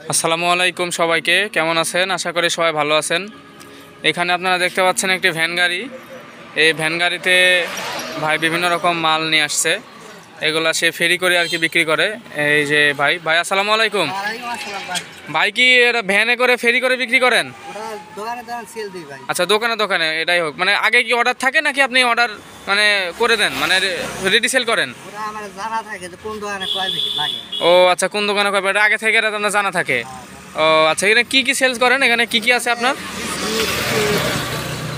আসসালামু আলাইকুম সবাইকে, কেমন আছেন? আশা করি সবাই ভালো আছেন। এখানে আপনারা দেখতে পাচ্ছেন একটি ভ্যান গাড়ি। এই ভ্যান গাড়িতে ভাই বিভিন্ন রকম মাল নিয়ে আসছে, এগুলা সে ফেরি করে আর কি বিক্রি করে। এই যে ভাই ভাই আসসালামু আলাইকুম। ভাই কি এটা ভ্যানে করে ফেরি করে বিক্রি করেন? আচ্ছা, দোকানে দোকানে এটাই হোক, মানে আগে কি অর্ডার থাকে নাকি আপনি অর্ডার মানে করে দেন, মানে রেডি সেল করেন? ও আচ্ছা, কোন দোকানে কবে এটা আগে থেকে এটা আপনার জানা থাকে? ও আচ্ছা, এখানে কি কি সেলস করেন? এখানে কি কি আছে আপনার?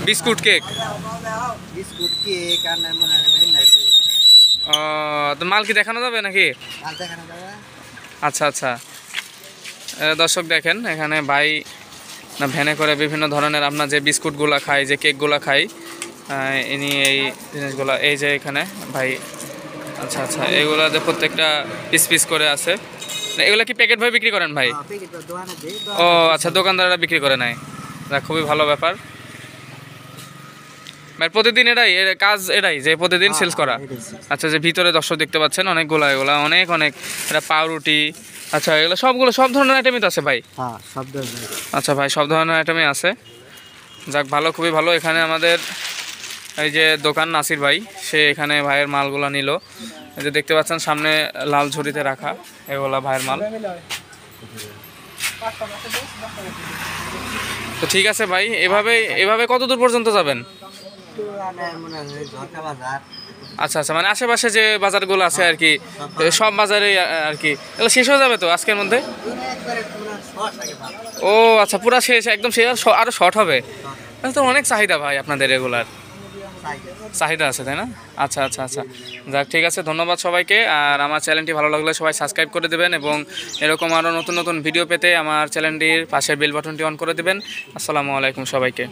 Biscuit cake. ও তো মাল কি দেখানো যাবে নাকি? আচ্ছা আচ্ছা, দর্শক দেখেন এখানে ভাই না ভ্যানে করে বিভিন্ন ধরনের আপনার যে বিস্কুটগুলো খাই, যে কেকগুলো খাই, ইনি এই জিনিসগুলো এই যে এখানে ভাই। আচ্ছা আচ্ছা, এগুলো যে প্রত্যেকটা পিস পিস করে আছে, এগুলো কি প্যাকেট ভাবে বিক্রি করেন ভাই? ও আচ্ছা, দোকানদাররা বিক্রি করে নাই, খুবই ভালো ব্যাপার ভাই। প্রতিদিন এটাই কাজ, এটাই যে প্রতিদিন সেলস করা। আচ্ছা, যে ভিতরে দর্শক দেখতে পাচ্ছেন অনেকগুলো, এগুলো অনেক অনেক, এটা পাউরুটি। আচ্ছা, এগুলো সবগুলো সব ধরনের আইটেমই তো আছে ভাই? আচ্ছা ভাই, সব ধরনের আইটেমই আছে। যাক ভালো, খুবই ভালো। এখানে আমাদের এই যে দোকান নাসির ভাই, সে এখানে ভাইয়ের মালগুলো নিল। এই যে দেখতে পাচ্ছেন সামনে লাল ঝুড়িতে রাখা, এগুলা ভাইয়ের মাল। তো ঠিক আছে ভাই, এভাবে এভাবে কত দূর পর্যন্ত যাবেন? আচ্ছা আচ্ছা, মানে আশেপাশে যে বাজারগুলো আছে আর কি, সব বাজারে আর কি এগুলো শেষ হয়ে যাবে তো আজকের মধ্যে? ও আচ্ছা, পুরা শেষ একদম শেষ, আরও শর্ট হবে? তো অনেক চাহিদা ভাই আপনাদের রেগুলার, চাহিদা আছে তাই না? আচ্ছা আচ্ছা আচ্ছা, যাক ঠিক আছে, ধন্যবাদ সবাইকে। আর আমার চ্যানেলটি ভালো লাগলে সবাই সাবস্ক্রাইব করে দেবেন, এবং এরকম আরও নতুন নতুন ভিডিও পেতে আমার চ্যানেলটির পাশের বেল বাটনটি অন করে দেবেন। আসসালামু আলাইকুম সবাইকে।